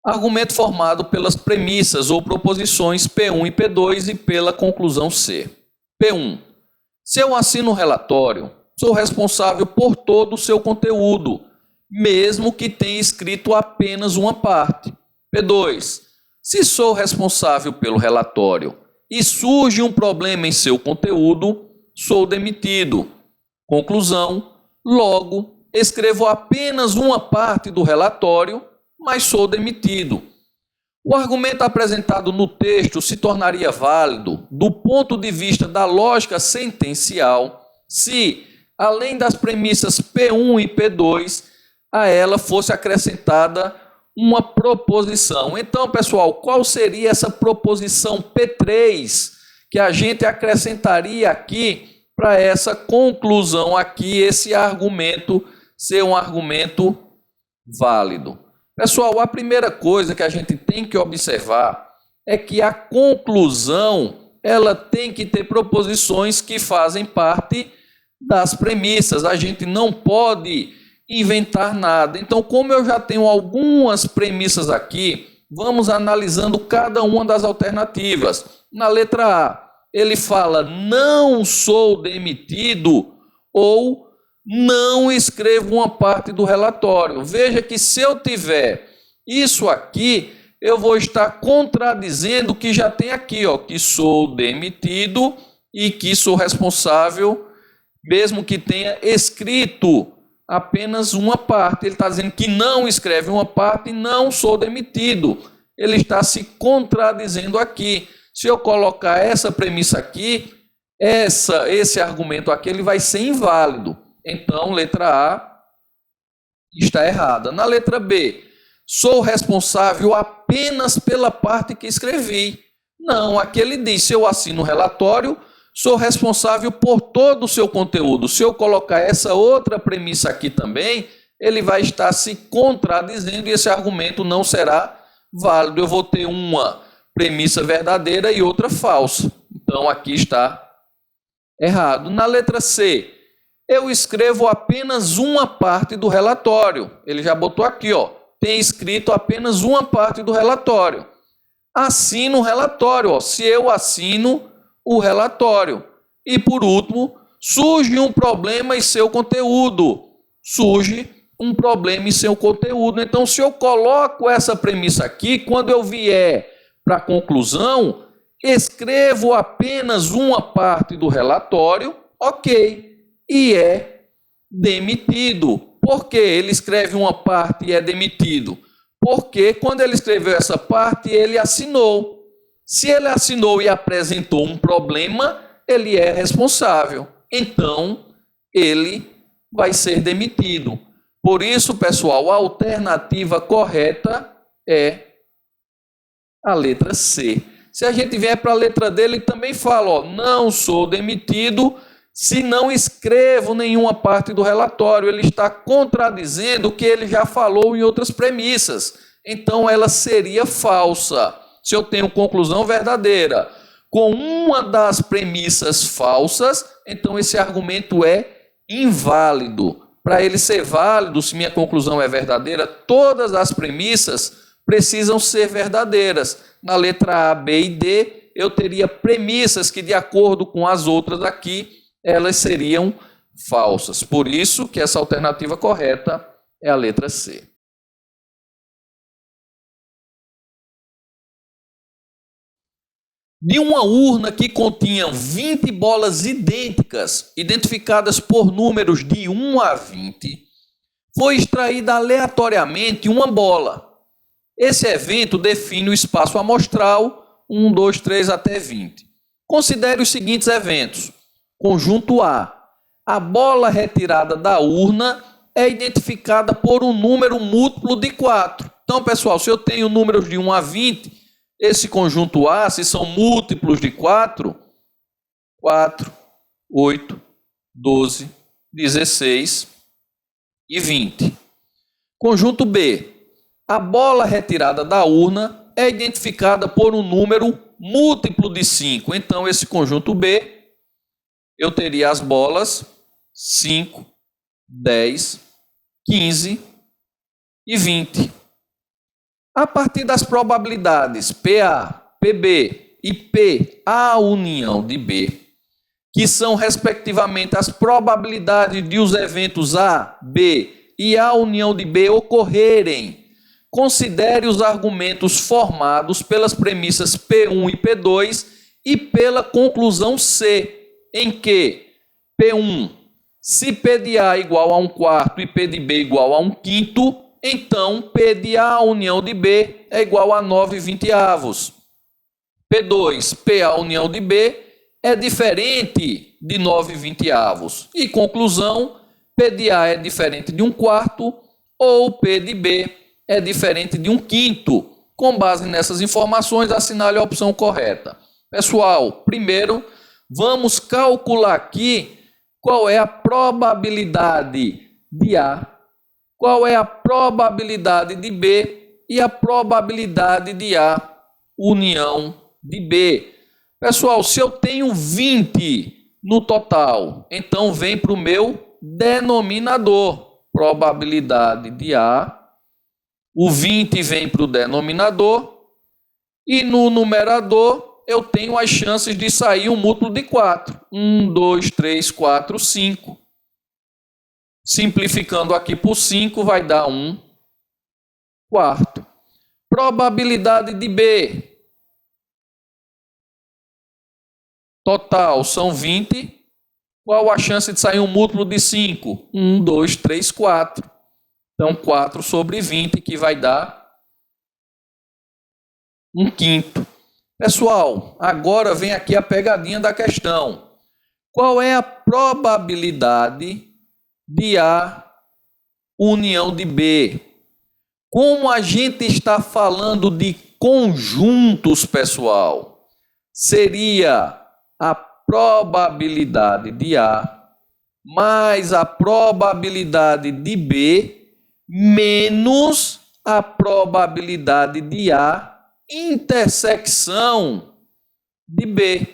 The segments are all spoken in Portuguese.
Argumento formado pelas premissas ou proposições P1 e P2 e pela conclusão C. P1. Se eu assino o relatório, sou responsável por todo o seu conteúdo, mesmo que tenha escrito apenas uma parte. P2. Se sou responsável pelo relatório e surge um problema em seu conteúdo, sou demitido. Conclusão. Logo, escrevo apenas uma parte do relatório, mas sou demitido. O argumento apresentado no texto se tornaria válido do ponto de vista da lógica sentencial se, além das premissas P1 e P2, a ela fosse acrescentada uma proposição. Então, pessoal, qual seria essa proposição P3 que a gente acrescentaria aqui para essa conclusão aqui, esse argumento ser um argumento válido? Pessoal, a primeira coisa que a gente tem que observar é que a conclusão, ela tem que ter proposições que fazem parte das premissas. A gente não pode inventar nada. Então, como eu já tenho algumas premissas aqui, vamos analisando cada uma das alternativas. Na letra A, ele fala: não sou demitido ou não escrevo uma parte do relatório. Veja que se eu tiver isso aqui, eu vou estar contradizendo o que já tem aqui, ó, que sou demitido e que sou responsável, mesmo que tenha escrito apenas uma parte. Ele está dizendo que não escreve uma parte e não sou demitido. Ele está se contradizendo aqui. Se eu colocar essa premissa aqui, esse argumento aqui, ele vai ser inválido. Então, letra A está errada. Na letra B, sou responsável apenas pela parte que escrevi. Não, aqui ele diz: se eu assino o relatório, sou responsável por todo o seu conteúdo. Se eu colocar essa outra premissa aqui também, ele vai estar se contradizendo e esse argumento não será válido. Eu vou ter uma premissa verdadeira e outra falsa. Então, aqui está errado. Na letra C, eu escrevo apenas uma parte do relatório. Ele já botou aqui, ó, tem escrito apenas uma parte do relatório. Assino o relatório, ó, se eu assino o relatório. E por último, surge um problema em seu conteúdo. Surge um problema em seu conteúdo. Então, se eu coloco essa premissa aqui, quando eu vier para a conclusão, escrevo apenas uma parte do relatório, ok, e é demitido. Por que ele escreve uma parte e é demitido? Porque quando ele escreveu essa parte, ele assinou. Se ele assinou e apresentou um problema, ele é responsável. Então, ele vai ser demitido. Por isso, pessoal, a alternativa correta é a letra C. Se a gente vier para a letra D, ele também fala, ó, não sou demitido se não escrevo nenhuma parte do relatório. Ele está contradizendo o que ele já falou em outras premissas. Então, ela seria falsa. Se eu tenho conclusão verdadeira com uma das premissas falsas, então esse argumento é inválido. Para ele ser válido, se minha conclusão é verdadeira, todas as premissas precisam ser verdadeiras. Na letra A, B e D, eu teria premissas que, de acordo com as outras aqui, elas seriam falsas. Por isso que essa alternativa correta é a letra C. De uma urna que continha 20 bolas idênticas, identificadas por números de 1 a 20, foi extraída aleatoriamente uma bola. Esse evento define o espaço amostral 1, 2, 3 até 20. Considere os seguintes eventos. Conjunto A. A bola retirada da urna é identificada por um número múltiplo de 4. Então, pessoal, se eu tenho números de 1 a 20, esse conjunto A, se são múltiplos de 4, 4, 8, 12, 16 e 20. Conjunto B. A bola retirada da urna é identificada por um número múltiplo de 5. Então, esse conjunto B, eu teria as bolas 5, 10, 15 e 20. A partir das probabilidades PA, PB e P, a união de B, que são respectivamente as probabilidades de os eventos A, B e a união de B ocorrerem, considere os argumentos formados pelas premissas P1 e P2 e pela conclusão C, em que P1, se P de A igual a 1/4 e P de B igual a 1/5, então P de A união de B é igual a 9/20. P2, PA união de B é diferente de 9/20. E conclusão, P de A é diferente de 1/4 ou P de B é diferente de 1/5. Com base nessas informações, assinale a opção correta. Pessoal, primeiro, vamos calcular aqui qual é a probabilidade de A, qual é a probabilidade de B e a probabilidade de A união de B. Pessoal, se eu tenho 20 no total, então vem para o meu denominador. Probabilidade de A, o 20 vem para o denominador, e no numerador eu tenho as chances de sair um múltiplo de 4. 1, 2, 3, 4, 5. Simplificando aqui por 5 vai dar 1/4. Probabilidade de B. Total são 20. Qual a chance de sair um múltiplo de 5? 1, 2, 3, 4. Então, 4 sobre 20, que vai dar 1/5. Pessoal, agora vem aqui a pegadinha da questão. Qual é a probabilidade de A união de B? Como a gente está falando de conjuntos, pessoal, seria a probabilidade de A mais a probabilidade de B menos a probabilidade de A intersecção de B.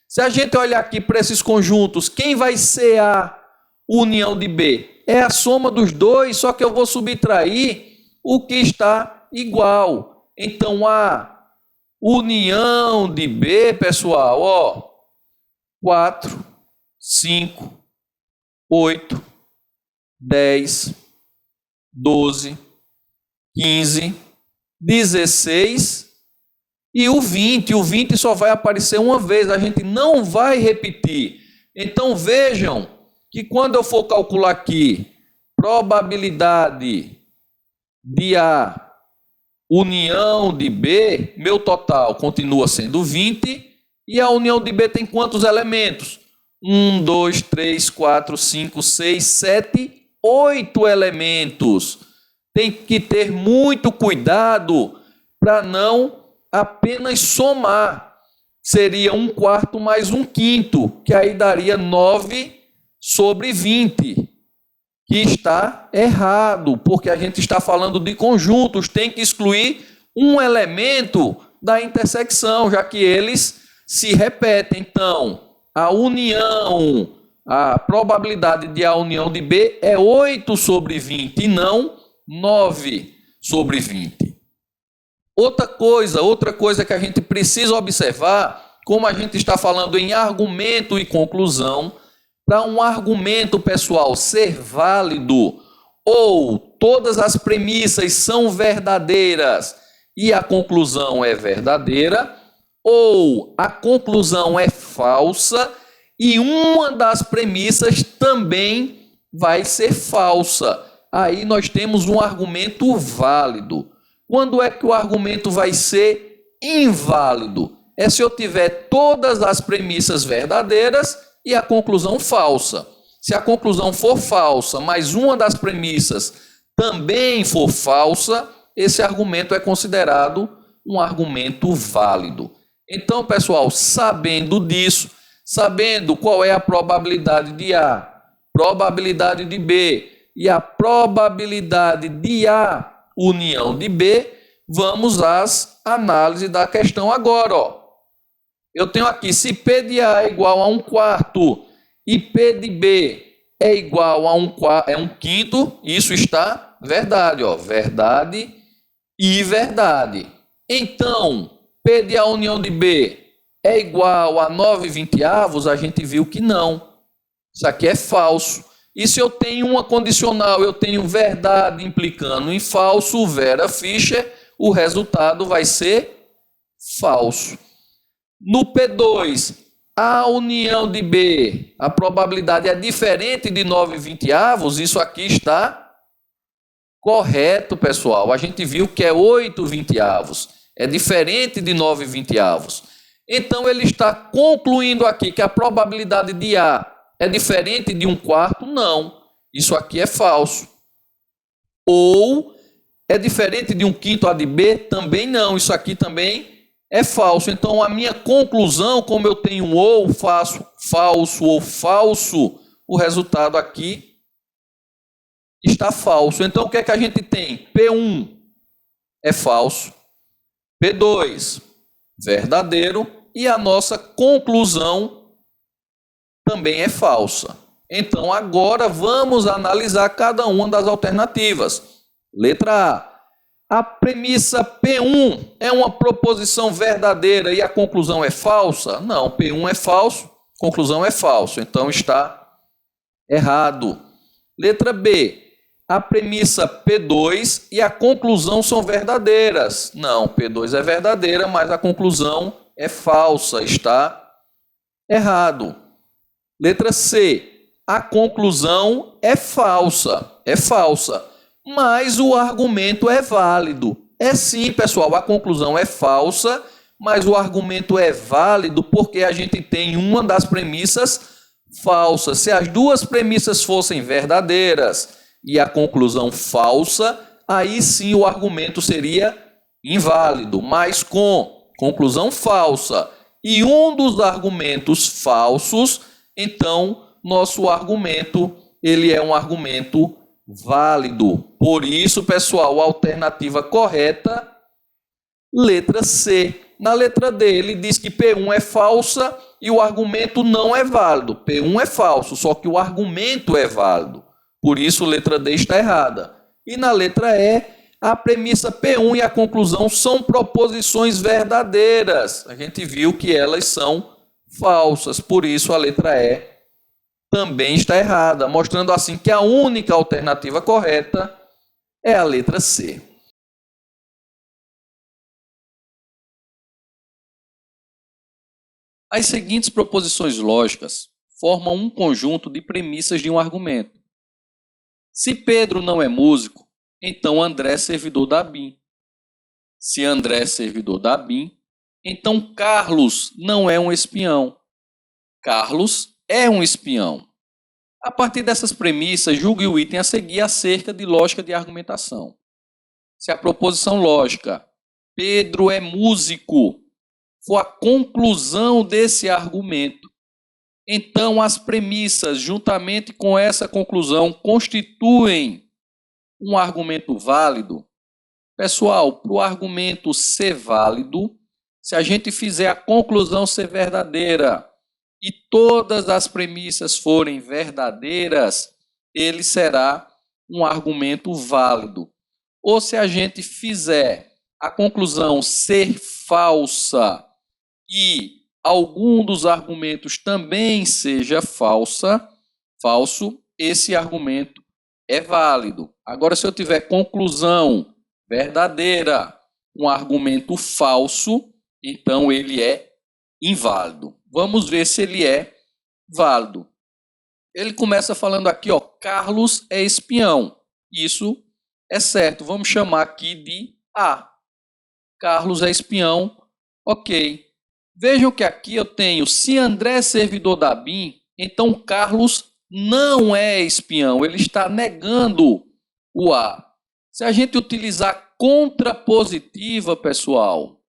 Se a gente olhar aqui para esses conjuntos, quem vai ser a união de B? É a soma dos dois, só que eu vou subtrair o que está igual. Então, a união de B, pessoal, ó, 4, 5, 8, 10, 12, 15, 16 e o 20. O 20 só vai aparecer uma vez, a gente não vai repetir. Então, vejam que quando eu for calcular aqui probabilidade de A união de B, meu total continua sendo 20, e a união de B tem quantos elementos? 1, 2, 3, 4, 5, 6, 7, 8 elementos. Tem que ter muito cuidado para não apenas somar. Seria 1/4 mais 1/5, que aí daria 9 sobre 20. Que está errado, porque a gente está falando de conjuntos, tem que excluir um elemento da intersecção, já que eles se repetem. Então, a união, a probabilidade de A união de B é 8 sobre 20 e não 9 sobre 20. Outra coisa que a gente precisa observar, como a gente está falando em argumento e conclusão, para um argumento, pessoal, ser válido, ou todas as premissas são verdadeiras e a conclusão é verdadeira, ou a conclusão é falsa e uma das premissas também vai ser falsa. Aí nós temos um argumento válido. Quando é que o argumento vai ser inválido? É se eu tiver todas as premissas verdadeiras e a conclusão falsa. Se a conclusão for falsa, mas uma das premissas também for falsa, esse argumento é considerado um argumento válido. Então, pessoal, sabendo disso, sabendo qual é a probabilidade de A, probabilidade de B e a probabilidade de A união de B, vamos às análises da questão agora, ó. Eu tenho aqui, se P de A é igual a 1/4 e P de B é igual a 1/5, isso está verdade, ó, verdade e verdade. Então, P de A união de B é igual a 9/20, a gente viu que não. Isso aqui é falso. E se eu tenho uma condicional, eu tenho verdade implicando em falso, Vera Fischer, o resultado vai ser falso. No P2, a união de B, a probabilidade é diferente de 9/20, isso aqui está correto, pessoal. A gente viu que é 8/20, é diferente de 9/20. Então, ele está concluindo aqui que a probabilidade de A é diferente de 1/4? Não, isso aqui é falso. Ou é diferente de 1/5 A de B? Também não, isso aqui também é falso. Então, a minha conclusão, como eu tenho um ou falso ou falso, o resultado aqui está falso. Então, o que é que a gente tem? P1 é falso, P2 verdadeiro e a nossa conclusão também é falsa. Então, agora vamos analisar cada uma das alternativas. Letra A. A premissa P1 é uma proposição verdadeira e a conclusão é falsa? Não, P1 é falso, conclusão é falso. Então, está errado. Letra B. A premissa P2 e a conclusão são verdadeiras? Não, P2 é verdadeira, mas a conclusão é falsa. Está errado. Letra C, a conclusão é falsa, mas o argumento é válido. É sim, pessoal, a conclusão é falsa, mas o argumento é válido porque a gente tem uma das premissas falsas. Se as duas premissas fossem verdadeiras e a conclusão falsa, aí sim o argumento seria inválido, mas com conclusão falsa e um dos argumentos falsos, então, nosso argumento, ele é um argumento válido. Por isso, pessoal, a alternativa correta, letra C. Na letra D, ele diz que P1 é falsa e o argumento não é válido. P1 é falso, só que o argumento é válido. Por isso, letra D está errada. E na letra E, a premissa P1 e a conclusão são proposições verdadeiras. A gente viu que elas são falsas, por isso a letra E também está errada, mostrando assim que a única alternativa correta é a letra C. As seguintes proposições lógicas formam um conjunto de premissas de um argumento. Se Pedro não é músico, então André é servidor da BIM. Se André é servidor da BIM, então Carlos não é um espião. Carlos é um espião. A partir dessas premissas, julgue o item a seguir acerca de lógica de argumentação. Se a proposição lógica Pedro é músico for a conclusão desse argumento, então as premissas, juntamente com essa conclusão, constituem um argumento válido. Pessoal, para o argumento ser válido, se a gente fizer a conclusão ser verdadeira e todas as premissas forem verdadeiras, ele será um argumento válido. Ou se a gente fizer a conclusão ser falsa e algum dos argumentos também seja falso, esse argumento é válido. Agora, se eu tiver conclusão verdadeira, um argumento falso, então ele é inválido. Vamos ver se ele é válido. Ele começa falando aqui, ó, Carlos é espião. Isso é certo. Vamos chamar aqui de A. Carlos é espião. Ok. Vejam que aqui eu tenho, se André é servidor da BIM, então Carlos não é espião. Ele está negando o A. Se a gente utilizar contrapositiva, pessoal,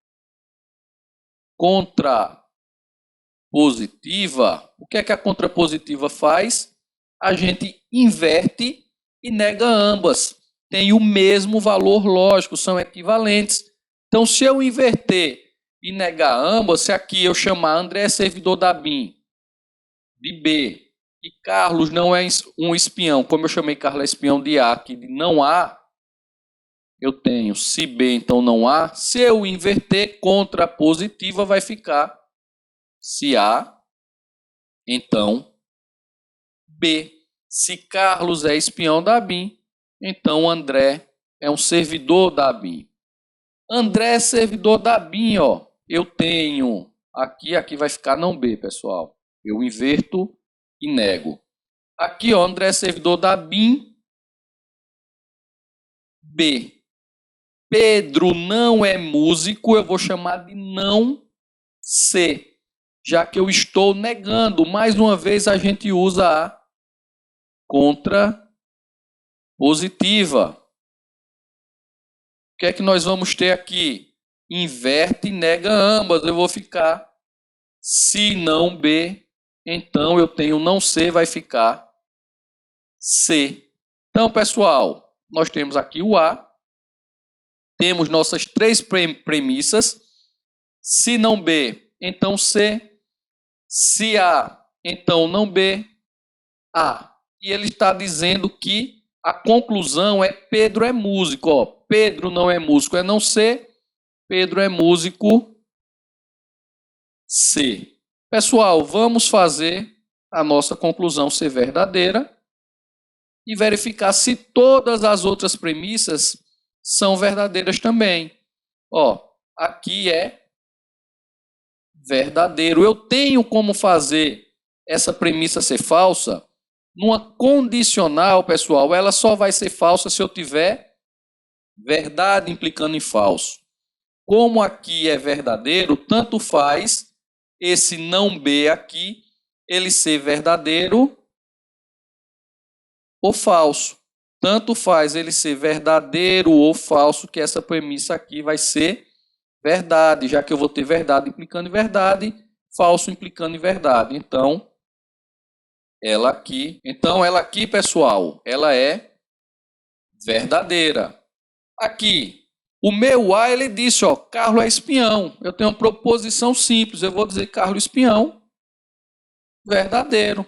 contrapositiva, o que é que a contrapositiva faz? A gente inverte e nega ambas. Tem o mesmo valor lógico, são equivalentes. Então, se eu inverter e negar ambas, se aqui eu chamar André é servidor da BIM, de B, e Carlos não é um espião, como eu chamei Carlos espião de A, aqui de não A, eu tenho se B, então não A. Se eu inverter contra a positiva, vai ficar se A, então B. Se Carlos é espião da ABIN, então André é um servidor da ABIN. André é servidor da ABIN, ó. Eu tenho aqui vai ficar não B, pessoal. Eu inverto e nego. Aqui, ó, André é servidor da ABIN. B. Pedro não é músico, eu vou chamar de não C, já que eu estou negando. Mais uma vez a gente usa a contrapositiva. O que é que nós vamos ter aqui? Inverte e nega ambas. Eu vou ficar se não B, então eu tenho não C, vai ficar C. Então, pessoal, nós temos aqui o A. Temos nossas três premissas. Se não B, então C. Se A, então não B, A. E ele está dizendo que a conclusão é Pedro é músico. Ó, Pedro não é músico, é não C. Pedro é músico, C. Pessoal, vamos fazer a nossa conclusão ser verdadeira e verificar se todas as outras premissas são verdadeiras também. Ó, aqui é verdadeiro. Eu tenho como fazer essa premissa ser falsa? Numa condicional, pessoal, ela só vai ser falsa se eu tiver verdade implicando em falso. Como aqui é verdadeiro, tanto faz esse não B aqui, ele ser verdadeiro ou falso. Tanto faz ele ser verdadeiro ou falso, que essa premissa aqui vai ser verdade, já que eu vou ter verdade implicando em verdade, falso implicando em verdade. Então, ela aqui, pessoal, ela é verdadeira. Aqui, o meu A, ele disse, ó, Carlos é espião. Eu tenho uma proposição simples, eu vou dizer Carlos espião, verdadeiro.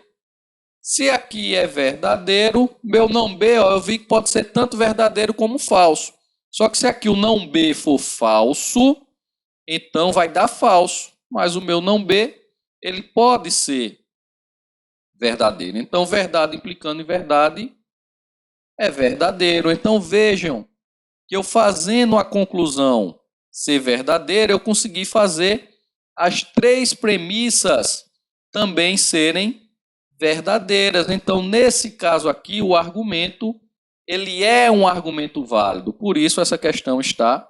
Se aqui é verdadeiro, meu não B, ó, eu vi que pode ser tanto verdadeiro como falso. Só que se aqui o não B for falso, então vai dar falso. Mas o meu não B, ele pode ser verdadeiro. Então, verdade implicando em verdade é verdadeiro. Então, vejam que eu fazendo a conclusão ser verdadeira, eu consegui fazer as três premissas também serem verdadeiras. Então, nesse caso aqui, o argumento, ele é um argumento válido. Por isso, essa questão está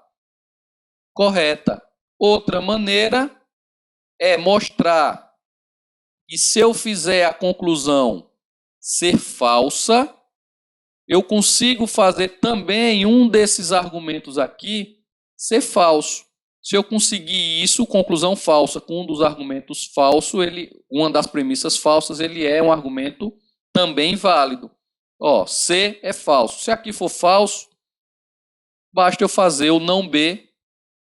correta. Outra maneira é mostrar que se eu fizer a conclusão ser falsa, eu consigo fazer também um desses argumentos aqui ser falso. Se eu conseguir isso, conclusão falsa, com um dos argumentos falsos, uma das premissas falsas, ele é um argumento também válido. Ó, C é falso. Se aqui for falso, basta eu fazer o não B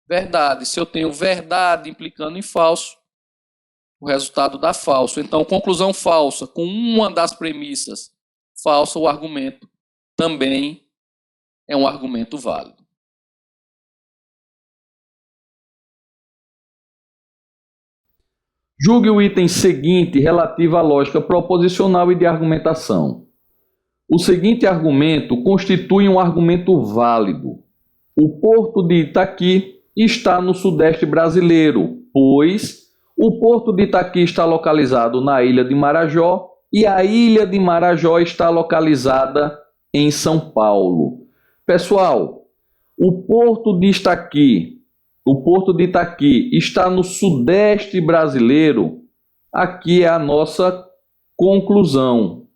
verdade. Se eu tenho verdade implicando em falso, o resultado dá falso. Então, conclusão falsa, com uma das premissas falsa, o argumento também é um argumento válido. Julgue o item seguinte relativo à lógica proposicional e de argumentação. O seguinte argumento constitui um argumento válido. O porto de Itaqui está no sudeste brasileiro, pois o porto de Itaqui está localizado na ilha de Marajó e a ilha de Marajó está localizada em São Paulo. Pessoal, o porto de Itaqui está no sudeste brasileiro. Aqui é a nossa conclusão.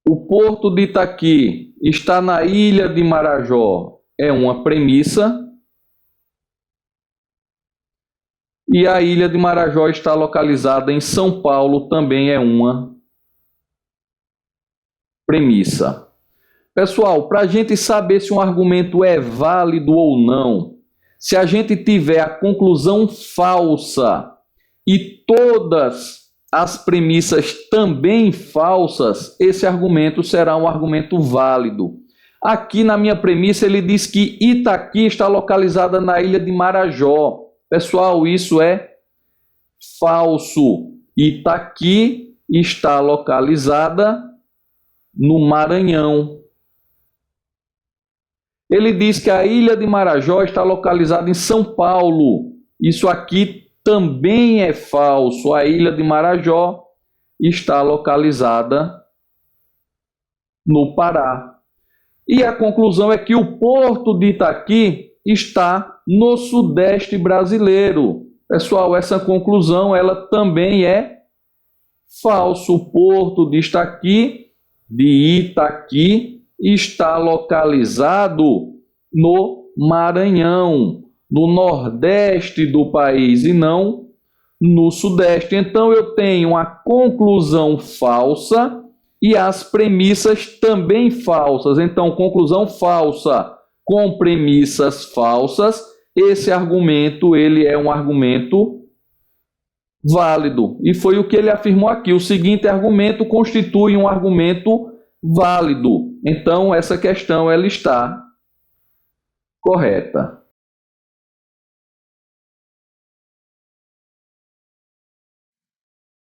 O porto de Itaqui está na ilha de Marajó é uma premissa. E a ilha de Marajó está localizada em São Paulo, também é uma premissa. Pessoal, para a gente saber se um argumento é válido ou não, se a gente tiver a conclusão falsa e todas as premissas também falsas, esse argumento será um argumento válido. Aqui na minha premissa ele diz que Itaqui está localizada na ilha de Marajó. Pessoal, isso é falso. Itaqui está localizada no Maranhão. Ele diz que a ilha de Marajó está localizada em São Paulo. Isso aqui também é falso. A ilha de Marajó está localizada no Pará. E a conclusão é que o porto de Itaqui está no sudeste brasileiro. Pessoal, essa conclusão ela também é falso. O porto de Itaqui está localizado no Maranhão, no nordeste do país e não no sudeste. Então eu tenho a conclusão falsa e as premissas também falsas. Então, conclusão falsa com premissas falsas, esse argumento ele é um argumento válido. E foi o que ele afirmou aqui. O seguinte argumento constitui um argumento válido. Então, essa questão ela está correta.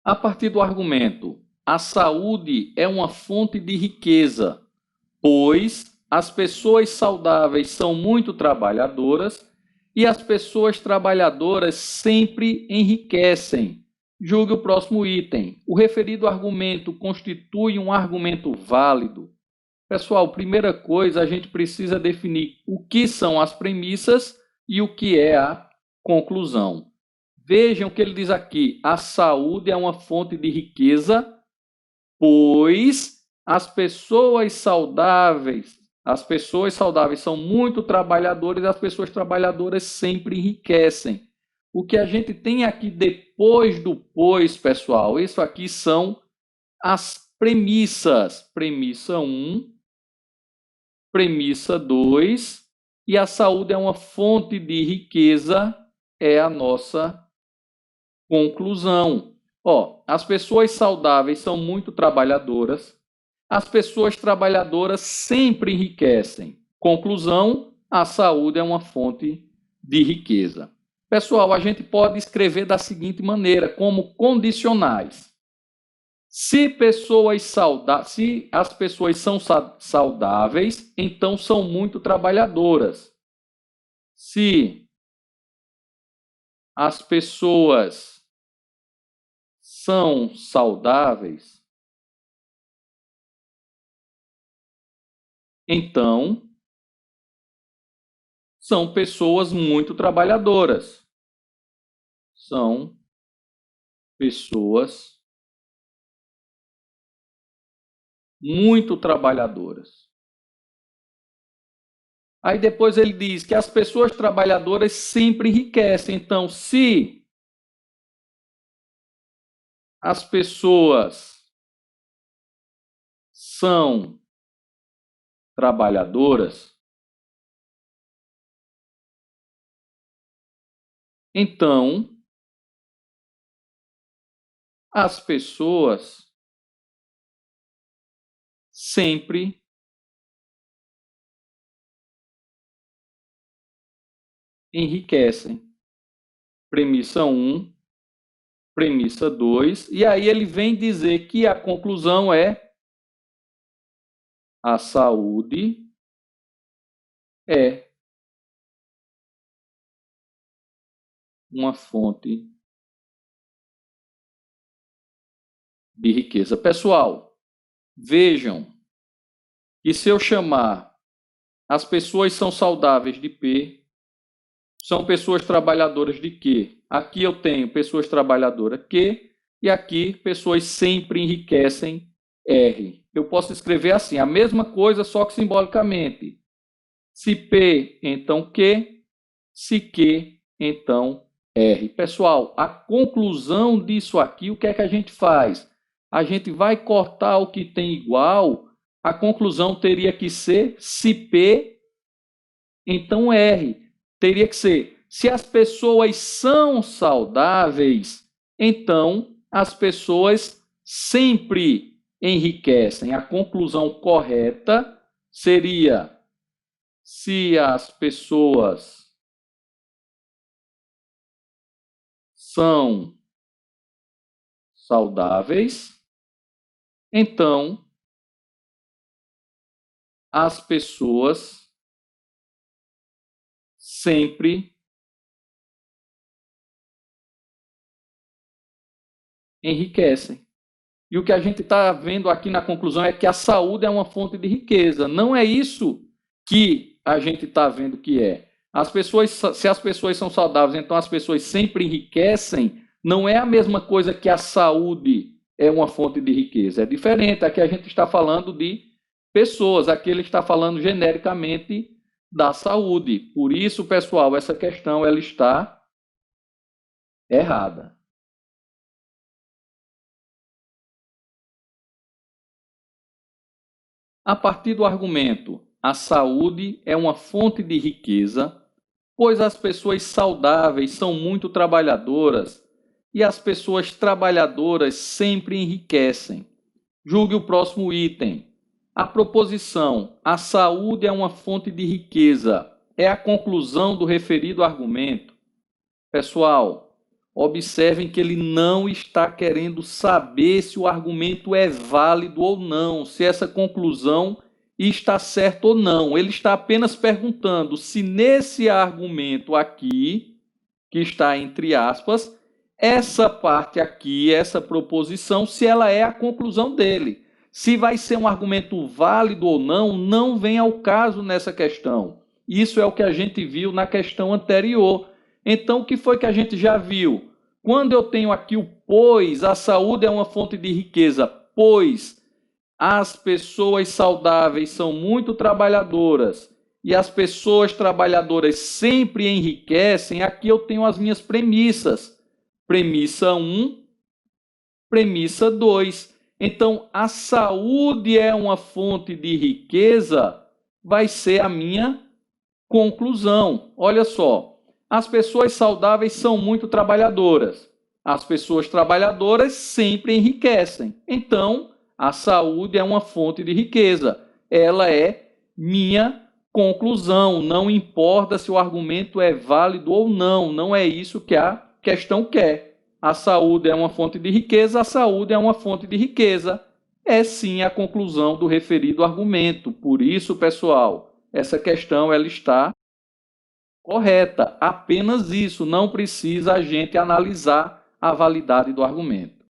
A partir do argumento, a saúde é uma fonte de riqueza, pois as pessoas saudáveis são muito trabalhadoras e as pessoas trabalhadoras sempre enriquecem. Julgue o próximo item. O referido argumento constitui um argumento válido. Pessoal, primeira coisa, a gente precisa definir o que são as premissas e o que é a conclusão. Vejam o que ele diz aqui. A saúde é uma fonte de riqueza, pois as pessoas saudáveis são muito trabalhadoras e as pessoas trabalhadoras sempre enriquecem. O que a gente tem aqui depois do pois, pessoal, isso aqui são as premissas. Premissa 1, premissa 2, e a saúde é uma fonte de riqueza, é a nossa conclusão. As pessoas saudáveis são muito trabalhadoras, as pessoas trabalhadoras sempre enriquecem. Conclusão, a saúde é uma fonte de riqueza. Pessoal, a gente pode escrever da seguinte maneira, como condicionais. Se as pessoas são saudáveis, então são muito trabalhadoras. Se as pessoas são saudáveis, então são pessoas muito trabalhadoras. São pessoas muito trabalhadoras. Aí depois ele diz que as pessoas trabalhadoras sempre enriquecem. Então, se as pessoas são trabalhadoras, então as pessoas sempre enriquecem. Premissa 1, premissa 2, e aí ele vem dizer que a conclusão é a saúde é uma fonte de riqueza. Pessoal, vejam que se eu chamar as pessoas são saudáveis de P, são pessoas trabalhadoras de Q. Aqui eu tenho pessoas trabalhadoras Q e aqui pessoas sempre enriquecem R. Eu posso escrever assim, a mesma coisa, só que simbolicamente. Se P, então Q. Se Q, então R. Pessoal, a conclusão disso aqui, o que é que a gente faz? A gente vai cortar o que tem igual, a conclusão teria que ser se P, então R. Teria que ser, se as pessoas são saudáveis, então as pessoas sempre enriquecem. A conclusão correta seria: se as pessoas são saudáveis, então as pessoas sempre enriquecem. E o que a gente está vendo aqui na conclusão é que a saúde é uma fonte de riqueza. Não é isso que a gente está vendo que é. As pessoas, se as pessoas são saudáveis, então as pessoas sempre enriquecem, não é a mesma coisa que a saúde é uma fonte de riqueza. É diferente. Aqui a gente está falando de pessoas, aqui ele está falando genericamente da saúde. Por isso, pessoal, essa questão ela está errada. A partir do argumento, a saúde é uma fonte de riqueza, pois as pessoas saudáveis são muito trabalhadoras e as pessoas trabalhadoras sempre enriquecem. Julgue o próximo item. A proposição, a saúde é uma fonte de riqueza, é a conclusão do referido argumento. Pessoal, observem que ele não está querendo saber se o argumento é válido ou não, se essa conclusão está certa ou não. Ele está apenas perguntando se nesse argumento aqui, que está entre aspas, essa parte aqui, essa proposição, se ela é a conclusão dele. Se vai ser um argumento válido ou não, não vem ao caso nessa questão. Isso é o que a gente viu na questão anterior. Então, o que foi que a gente já viu? Quando eu tenho aqui o pois, a saúde é uma fonte de riqueza, pois as pessoas saudáveis são muito trabalhadoras e as pessoas trabalhadoras sempre enriquecem, aqui eu tenho as minhas premissas. Premissa 1, premissa 2. Então, a saúde é uma fonte de riqueza, vai ser a minha conclusão. Olha só, as pessoas saudáveis são muito trabalhadoras. As pessoas trabalhadoras sempre enriquecem. Então, a saúde é uma fonte de riqueza. Ela é minha conclusão. Não importa se o argumento é válido ou não. Não é isso que a questão quer. A saúde é uma fonte de riqueza, a saúde é uma fonte de riqueza. É sim a conclusão do referido argumento. Por isso, pessoal, essa questão ela está correta. Apenas isso, não precisa a gente analisar a validade do argumento.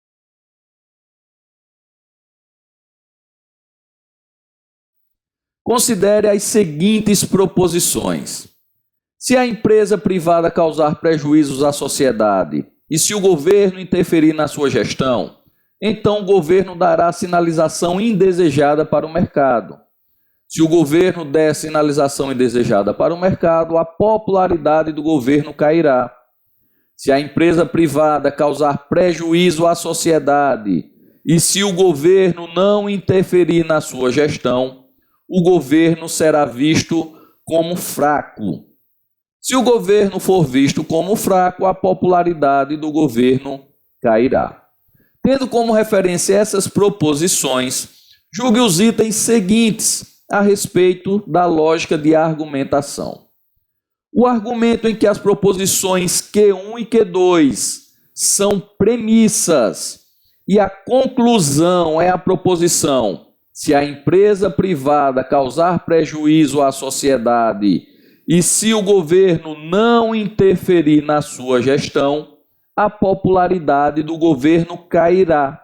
Considere as seguintes proposições. Se a empresa privada causar prejuízos à sociedade e se o governo interferir na sua gestão, então o governo dará sinalização indesejada para o mercado. Se o governo der sinalização indesejada para o mercado, a popularidade do governo cairá. Se a empresa privada causar prejuízo à sociedade e se o governo não interferir na sua gestão, o governo será visto como fraco. Se o governo for visto como fraco, a popularidade do governo cairá. Tendo como referência essas proposições, julgue os itens seguintes a respeito da lógica de argumentação. O argumento em que as proposições Q1 e Q2 são premissas e a conclusão é a proposição: se a empresa privada causar prejuízo à sociedade e se o governo não interferir na sua gestão, a popularidade do governo cairá.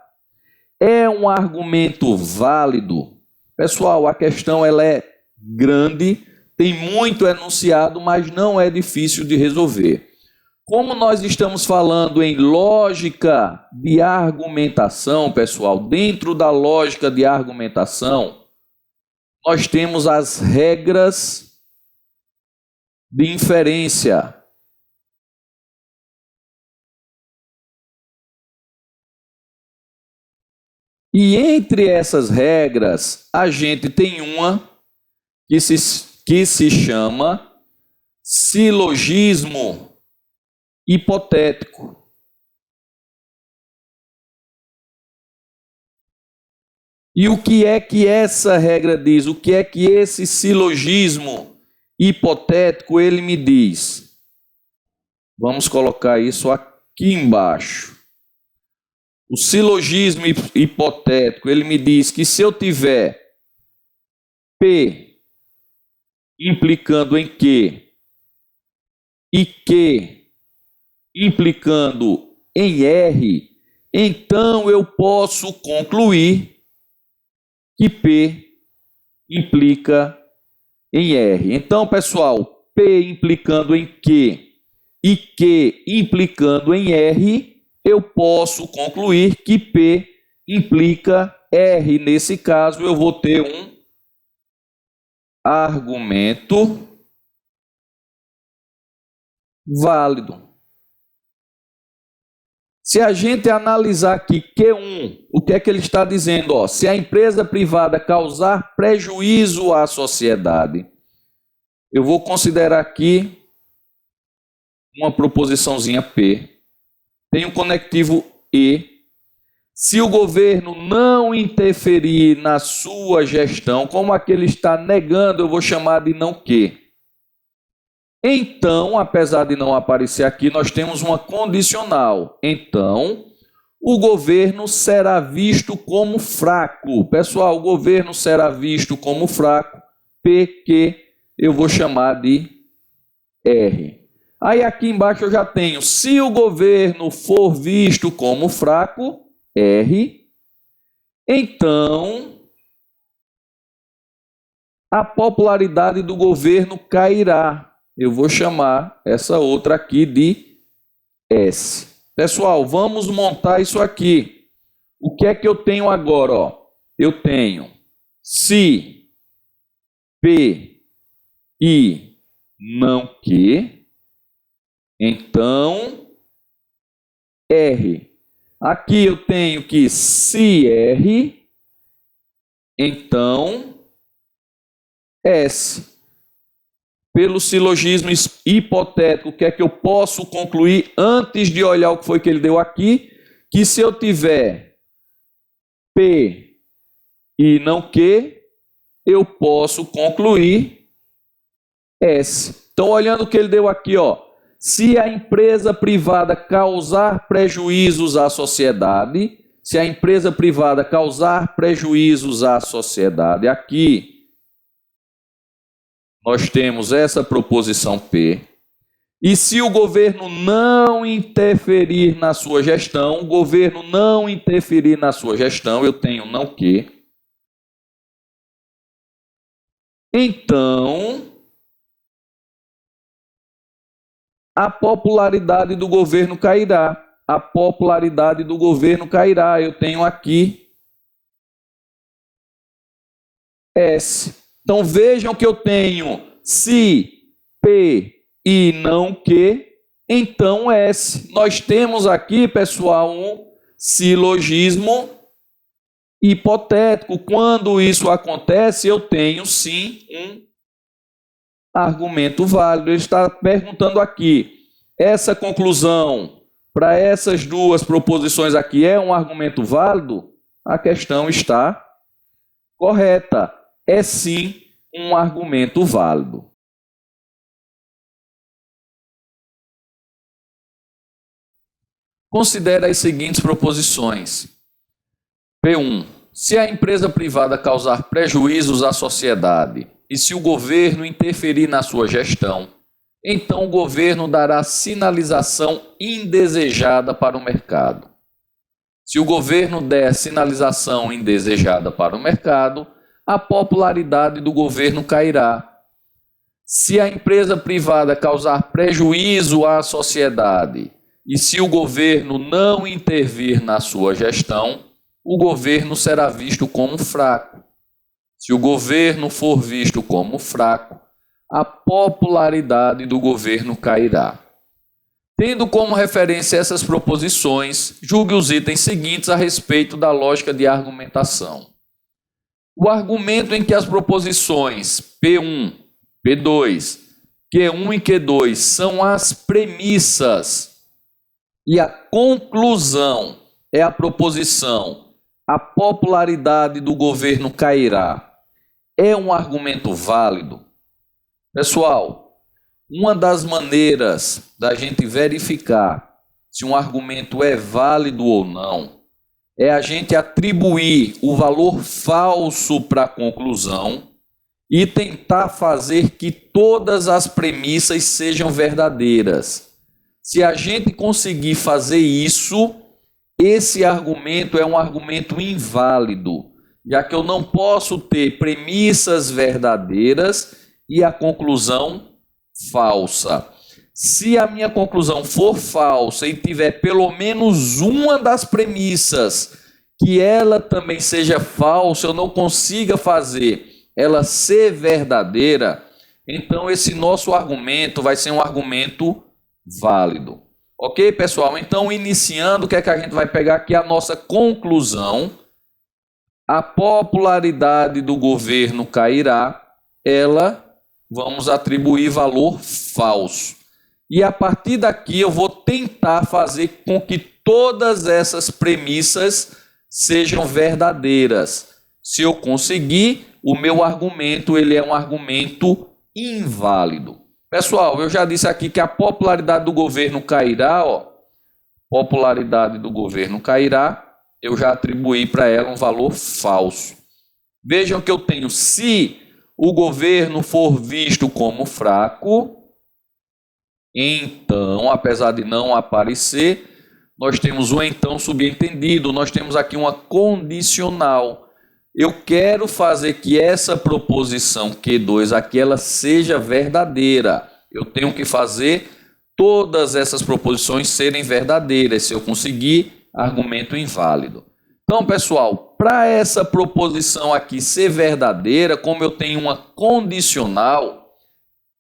É um argumento válido? Pessoal, a questão ela é grande, tem muito enunciado, mas não é difícil de resolver. Como nós estamos falando em lógica de argumentação, pessoal, dentro da lógica de argumentação, nós temos as regras de inferência. E entre essas regras, a gente tem uma que se chama silogismo hipotético. E o que é que essa regra diz? O que é que esse silogismo hipotético ele me diz? Vamos colocar isso aqui embaixo. O silogismo hipotético ele me diz que se eu tiver P implicando em Q e Q implicando em R, então eu posso concluir que P implica em R. Então, pessoal, P implicando em Q e Q implicando em R, eu posso concluir que P implica R. Nesse caso, eu vou ter um argumento válido. Se a gente analisar aqui Q1, o que é que ele está dizendo? Ó, se a empresa privada causar prejuízo à sociedade, eu vou considerar aqui uma proposiçãozinha P. Tem um conectivo E. Se o governo não interferir na sua gestão, como aqui ele está negando, eu vou chamar de não que. Então, apesar de não aparecer aqui, nós temos uma condicional. Então, o governo será visto como fraco. Pessoal, o governo será visto como fraco, PQ, eu vou chamar de R. Aí aqui embaixo eu já tenho, se o governo for visto como fraco, R, então a popularidade do governo cairá. Eu vou chamar essa outra aqui de S. Pessoal, vamos montar isso aqui. O que é que eu tenho agora? Ó? Eu tenho se P e não Q, então R. Aqui eu tenho que se R, então S. Pelo silogismo hipotético, o que é que eu posso concluir antes de olhar o que foi que ele deu aqui? Que se eu tiver P e não Q, eu posso concluir S. Então, olhando o que ele deu aqui, ó, se a empresa privada causar prejuízos à sociedade, se a empresa privada causar prejuízos à sociedade, aqui nós temos essa proposição P. E se o governo não interferir na sua gestão, o governo não interferir na sua gestão, eu tenho não que. Então, a popularidade do governo cairá. A popularidade do governo cairá. Eu tenho aqui S. Então vejam que eu tenho se P e não Q, então S. Nós temos aqui, pessoal, um silogismo hipotético. Quando isso acontece, eu tenho sim um argumento válido. Ele está perguntando aqui, essa conclusão para essas duas proposições aqui é um argumento válido? A questão está correta. É sim um argumento válido. Considere as seguintes proposições. P1. Se a empresa privada causar prejuízos à sociedade e se o governo interferir na sua gestão, então o governo dará sinalização indesejada para o mercado. Se o governo der sinalização indesejada para o mercado, a popularidade do governo cairá. Se a empresa privada causar prejuízo à sociedade e se o governo não intervir na sua gestão, o governo será visto como fraco. Se o governo for visto como fraco, a popularidade do governo cairá. Tendo como referência essas proposições, julgue os itens seguintes a respeito da lógica de argumentação. O argumento em que as proposições P1, P2, Q1 e Q2 são as premissas e a conclusão é a proposição a popularidade do governo cairá é um argumento válido? Pessoal, uma das maneiras da gente verificar se um argumento é válido ou não é a gente atribuir o valor falso para a conclusão e tentar fazer que todas as premissas sejam verdadeiras. Se a gente conseguir fazer isso, esse argumento é um argumento inválido, já que eu não posso ter premissas verdadeiras e a conclusão falsa. Se a minha conclusão for falsa e tiver pelo menos uma das premissas que ela também seja falsa, eu não consiga fazer ela ser verdadeira, então esse nosso argumento vai ser um argumento válido. Ok, pessoal? Então, iniciando, o que é que a gente vai pegar aqui? A nossa conclusão. A popularidade do governo cairá, vamos atribuir valor falso. E a partir daqui eu vou tentar fazer com que todas essas premissas sejam verdadeiras. Se eu conseguir, o meu argumento ele é um argumento inválido. Pessoal, eu já disse aqui que a popularidade do governo cairá, popularidade do governo cairá, eu já atribuí para ela um valor falso. Vejam que eu tenho, se o governo for visto como fraco, então, apesar de não aparecer, nós temos um então subentendido, nós temos aqui uma condicional. Eu quero fazer que essa proposição Q2 aqui, ela seja verdadeira. Eu tenho que fazer todas essas proposições serem verdadeiras. Se eu conseguir, argumento inválido. Então, pessoal, para essa proposição aqui ser verdadeira, como eu tenho uma condicional,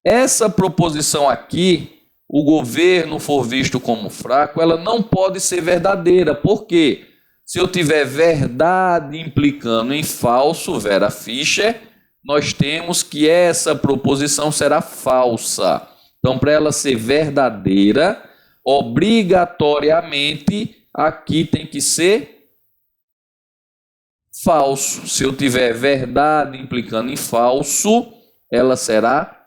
essa proposição aqui, o governo for visto como fraco, ela não pode ser verdadeira. Por quê? Se eu tiver verdade implicando em falso, Vera Fischer, nós temos que essa proposição será falsa. Então, para ela ser verdadeira, obrigatoriamente, aqui tem que ser falso. Se eu tiver verdade implicando em falso, ela será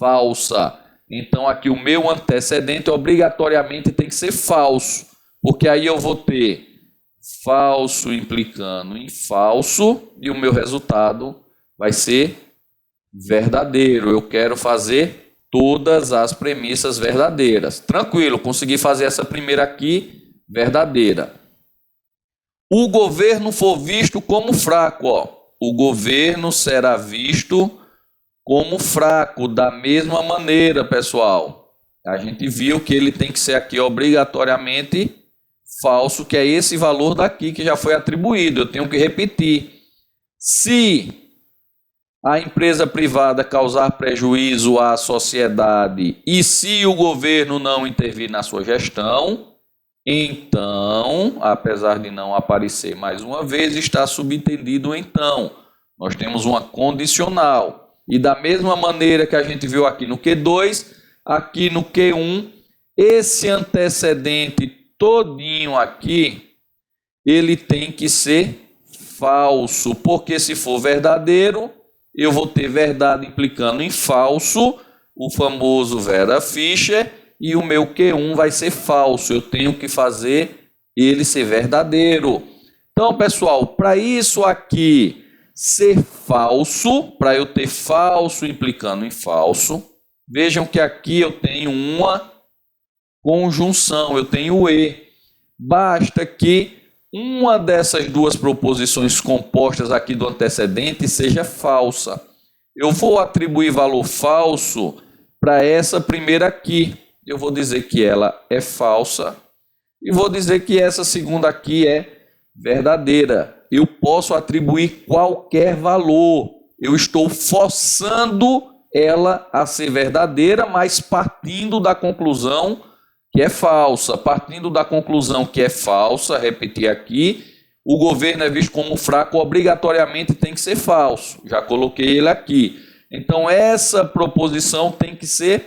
falsa. Então, aqui o meu antecedente obrigatoriamente tem que ser falso, porque aí eu vou ter falso implicando em falso e o meu resultado vai ser verdadeiro. Eu quero fazer todas as premissas verdadeiras. Tranquilo, consegui fazer essa primeira aqui verdadeira. O governo for visto como fraco, o governo será visto como fraco, da mesma maneira, pessoal. A gente viu que ele tem que ser aqui obrigatoriamente falso, que é esse valor daqui que já foi atribuído. Eu tenho que repetir. Se a empresa privada causar prejuízo à sociedade e se o governo não intervir na sua gestão, então, apesar de não aparecer mais uma vez, está subentendido então. Nós temos uma condicional. E da mesma maneira que a gente viu aqui no Q2, aqui no Q1, esse antecedente todinho aqui, ele tem que ser falso, porque se for verdadeiro, eu vou ter verdade implicando em falso, o famoso Vera Fischer, e o meu Q1 vai ser falso. Eu tenho que fazer ele ser verdadeiro. Então, pessoal, para isso aqui ser falso, para eu ter falso implicando em falso, vejam que aqui eu tenho uma conjunção, eu tenho e. Basta que uma dessas duas proposições compostas aqui do antecedente seja falsa. Eu vou atribuir valor falso para essa primeira aqui. Eu vou dizer que ela é falsa e vou dizer que essa segunda aqui é verdadeira. Eu posso atribuir qualquer valor. Eu estou forçando ela a ser verdadeira, mas partindo da conclusão que é falsa. Partindo da conclusão que é falsa, repetir aqui, o governo é visto como fraco, obrigatoriamente tem que ser falso. Já coloquei ele aqui. Então, essa proposição tem que ser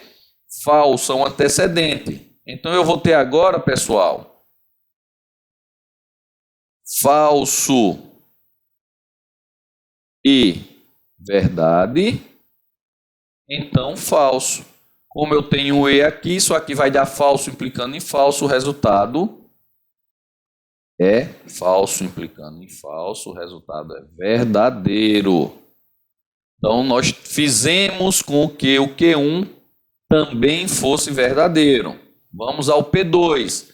falsa, um antecedente. Então, eu vou ter agora, pessoal, falso e verdade, então falso. Como eu tenho E aqui, isso aqui vai dar falso implicando em falso, o resultado é falso implicando em falso, o resultado é verdadeiro. Então, nós fizemos com que o Q1 também fosse verdadeiro. Vamos ao P2.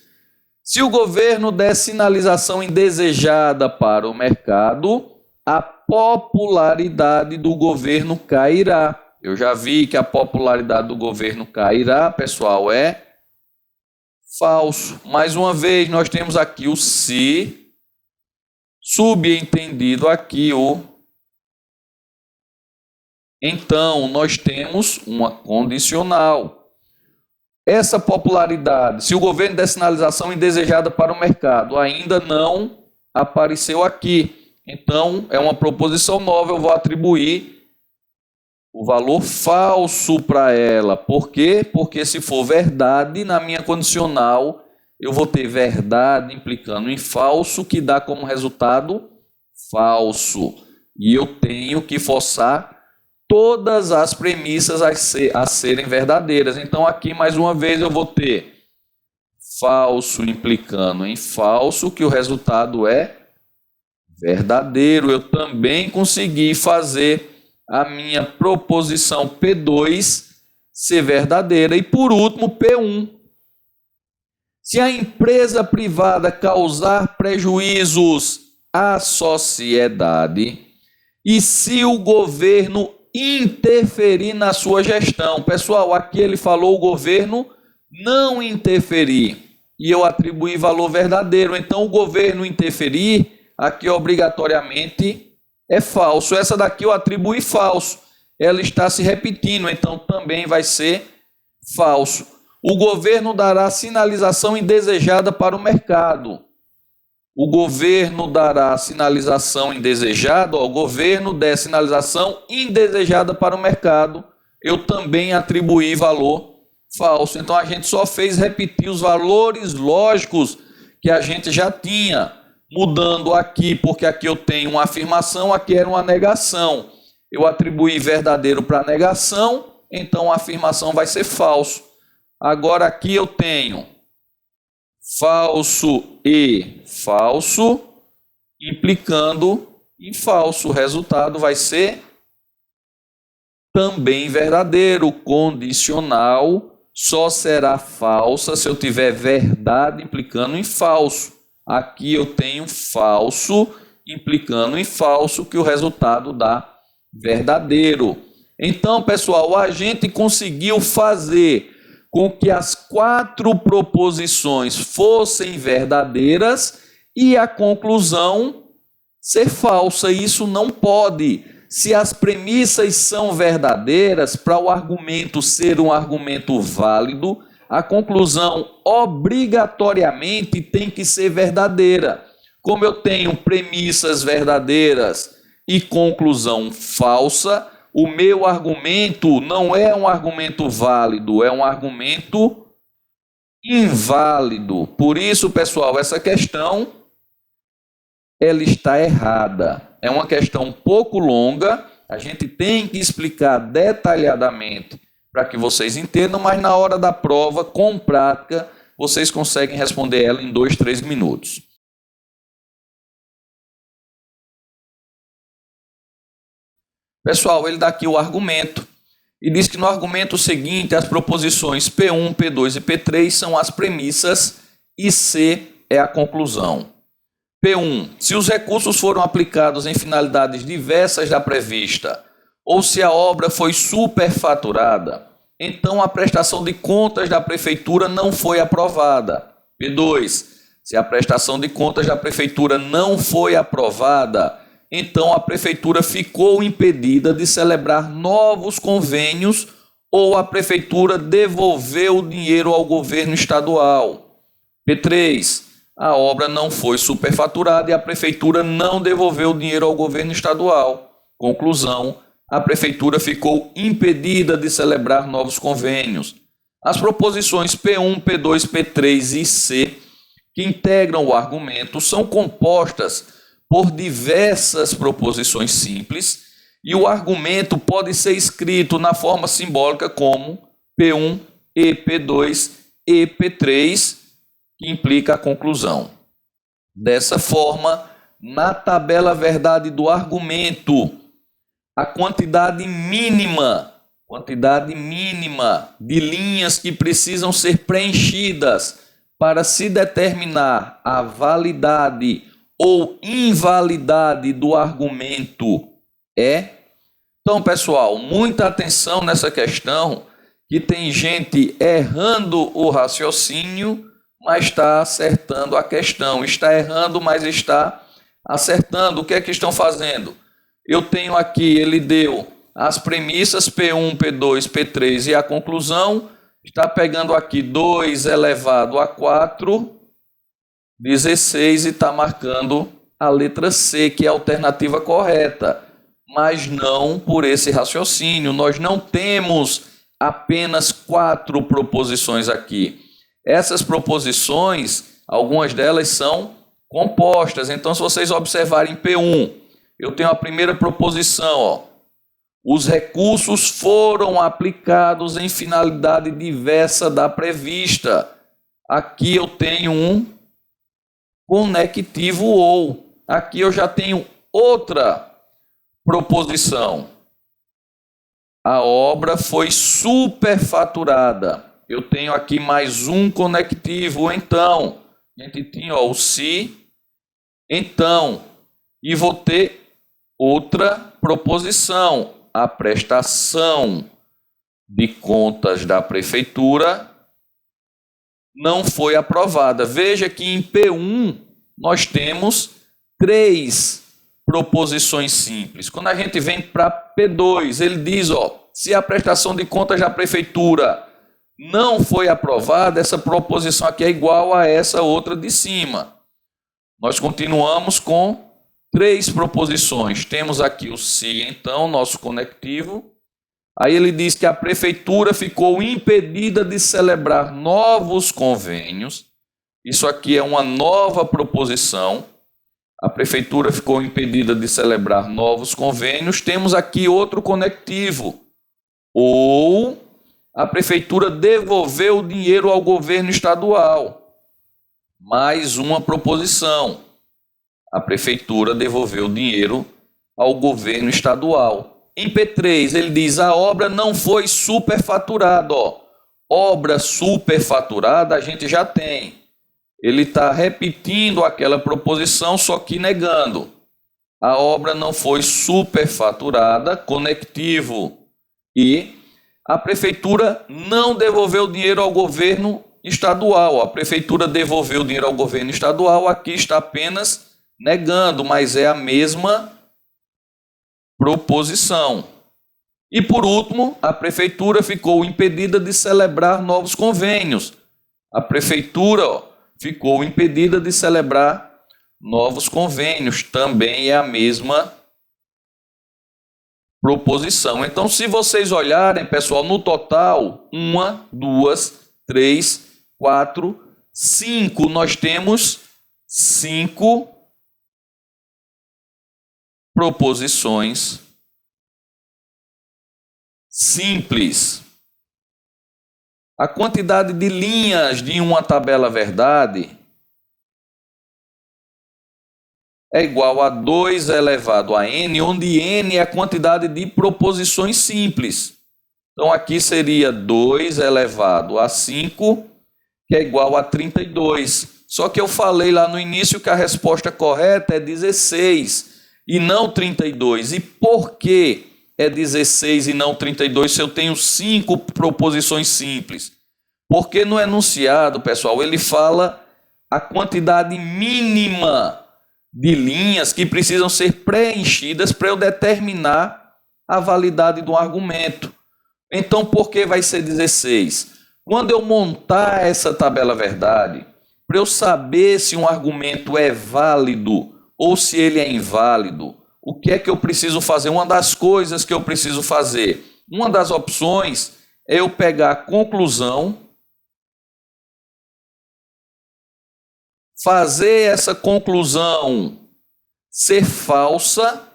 Se o governo der sinalização indesejada para o mercado, a popularidade do governo cairá. Eu já vi que a popularidade do governo cairá, pessoal, é falso. Mais uma vez, nós temos aqui o se, subentendido aqui o então, nós temos uma condicional. Essa popularidade, se o governo der sinalização indesejada para o mercado, ainda não apareceu aqui. Então, é uma proposição nova, eu vou atribuir o valor falso para ela. Por quê? Porque se for verdade, na minha condicional, eu vou ter verdade implicando em falso, que dá como resultado falso. E eu tenho que forçar todas as premissas a serem verdadeiras. Então, aqui, mais uma vez, eu vou ter falso implicando em falso, que o resultado é verdadeiro. Eu também consegui fazer a minha proposição P2 ser verdadeira. E, por último, P1. Se a empresa privada causar prejuízos à sociedade e se o governo interferir na sua gestão. Pessoal, aqui ele falou o governo não interferir e eu atribuí valor verdadeiro. Então, o governo interferir, aqui obrigatoriamente é falso. Essa daqui eu atribuí falso. Ela está se repetindo, então também vai ser falso. O governo dará sinalização indesejada para o mercado. O governo dará sinalização indesejada, o governo der sinalização indesejada para o mercado, eu também atribuí valor falso. Então, a gente só fez repetir os valores lógicos que a gente já tinha, mudando aqui, porque aqui eu tenho uma afirmação, aqui era uma negação. Eu atribuí verdadeiro para negação, então a afirmação vai ser falso. Agora aqui eu tenho falso e falso, implicando em falso. O resultado vai ser também verdadeiro. Condicional só será falsa se eu tiver verdade implicando em falso. Aqui eu tenho falso implicando em falso, que o resultado dá verdadeiro. Então, pessoal, a gente conseguiu fazer com que as 4 proposições fossem verdadeiras e a conclusão ser falsa. Isso não pode. Se as premissas são verdadeiras, para o argumento ser um argumento válido, a conclusão obrigatoriamente tem que ser verdadeira. Como eu tenho premissas verdadeiras e conclusão falsa, o meu argumento não é um argumento válido, é um argumento inválido. Por isso, pessoal, essa questão ela está errada. É uma questão um pouco longa, a gente tem que explicar detalhadamente para que vocês entendam, mas na hora da prova, com prática, vocês conseguem responder ela em 2, 3 minutos. Pessoal, ele dá aqui o argumento e diz que no argumento seguinte as proposições P1, P2 e P3 são as premissas e C é a conclusão. P1. Se os recursos foram aplicados em finalidades diversas da prevista ou se a obra foi superfaturada, então a prestação de contas da prefeitura não foi aprovada. P2. Se a prestação de contas da prefeitura não foi aprovada, então a prefeitura ficou impedida de celebrar novos convênios ou a prefeitura devolveu o dinheiro ao governo estadual. P3. A obra não foi superfaturada e a prefeitura não devolveu o dinheiro ao governo estadual. Conclusão. A prefeitura ficou impedida de celebrar novos convênios. As proposições P1, P2, P3 e C que integram o argumento são compostas por diversas proposições simples e o argumento pode ser escrito na forma simbólica como P1, E, P2, E, P3, que implica a conclusão. Dessa forma, na tabela verdade do argumento, a quantidade mínima de linhas que precisam ser preenchidas para se determinar a validade ou invalidade do argumento é. Então, pessoal, muita atenção nessa questão, que tem gente errando o raciocínio, mas está acertando a questão. Está errando, mas está acertando. O que é que estão fazendo? Eu tenho aqui, ele deu as premissas P1, P2, P3 e a conclusão. Está pegando aqui 2 elevado a 4, 16, e está marcando a letra C, que é a alternativa correta. Mas não por esse raciocínio. Nós não temos apenas 4 proposições aqui. Essas proposições, algumas delas são compostas. Então, se vocês observarem P1, eu tenho a primeira proposição, ó. Os recursos foram aplicados em finalidade diversa da prevista. Aqui eu tenho um conectivo ou. Aqui eu já tenho outra proposição. A obra foi superfaturada. Eu tenho aqui mais um conectivo, então. A gente tinha o se, então. E vou ter outra proposição. A prestação de contas da prefeitura não foi aprovada. Veja que em P1 nós temos 3 proposições simples. Quando a gente vem para P2, ele diz, ó, se a prestação de contas da prefeitura não foi aprovada, essa proposição aqui é igual a essa outra de cima. Nós continuamos com 3 proposições. Temos aqui o se, então, nosso conectivo. Aí ele diz que a prefeitura ficou impedida de celebrar novos convênios. Isso aqui é uma nova proposição. A prefeitura ficou impedida de celebrar novos convênios. Temos aqui outro conectivo. Ou a prefeitura devolveu o dinheiro ao governo estadual. Mais uma proposição. A prefeitura devolveu o dinheiro ao governo estadual. Em P3, ele diz, a obra não foi superfaturada. Ó. Obra superfaturada a gente já tem. Ele está repetindo aquela proposição, só que negando. A obra não foi superfaturada, conectivo. E a prefeitura não devolveu o dinheiro ao governo estadual. A prefeitura devolveu o dinheiro ao governo estadual, aqui está apenas negando, mas é a mesma proposição. E por último, a prefeitura ficou impedida de celebrar novos convênios. A prefeitura ficou impedida de celebrar novos convênios, também é a mesma proposição. Então, se vocês olharem, pessoal, no total, 1, 2, 3, 4, 5, nós temos 5 proposições simples. A quantidade de linhas de uma tabela verdade é igual a 2 elevado a n, onde n é a quantidade de proposições simples. Então, aqui seria 2 elevado a 5, que é igual a 32. Só que eu falei lá no início que a resposta correta é 16 e não 32. E por que é 16 e não 32 se eu tenho 5 proposições simples? Porque no enunciado, pessoal, ele fala a quantidade mínima de linhas que precisam ser preenchidas para eu determinar a validade do argumento. Então, por que vai ser 16? Quando eu montar essa tabela verdade, para eu saber se um argumento é válido ou se ele é inválido, o que é que eu preciso fazer? Uma das coisas que eu preciso fazer, uma das opções é eu pegar a conclusão fazer essa conclusão ser falsa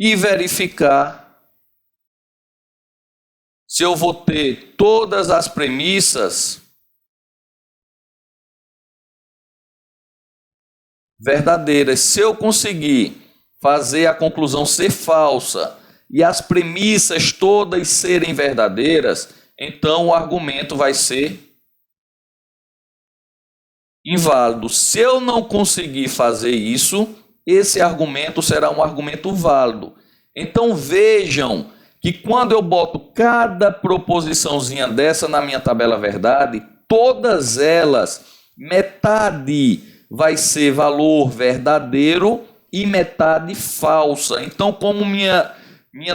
e verificar se eu vou ter todas as premissas verdadeiras. Se eu conseguir fazer a conclusão ser falsa e as premissas todas serem verdadeiras, então o argumento vai ser inválido. Se eu não conseguir fazer isso, esse argumento será um argumento válido. Então vejam que quando eu boto cada proposiçãozinha dessa na minha tabela verdade, todas elas, metade vai ser valor verdadeiro e metade falsa. Então, como minha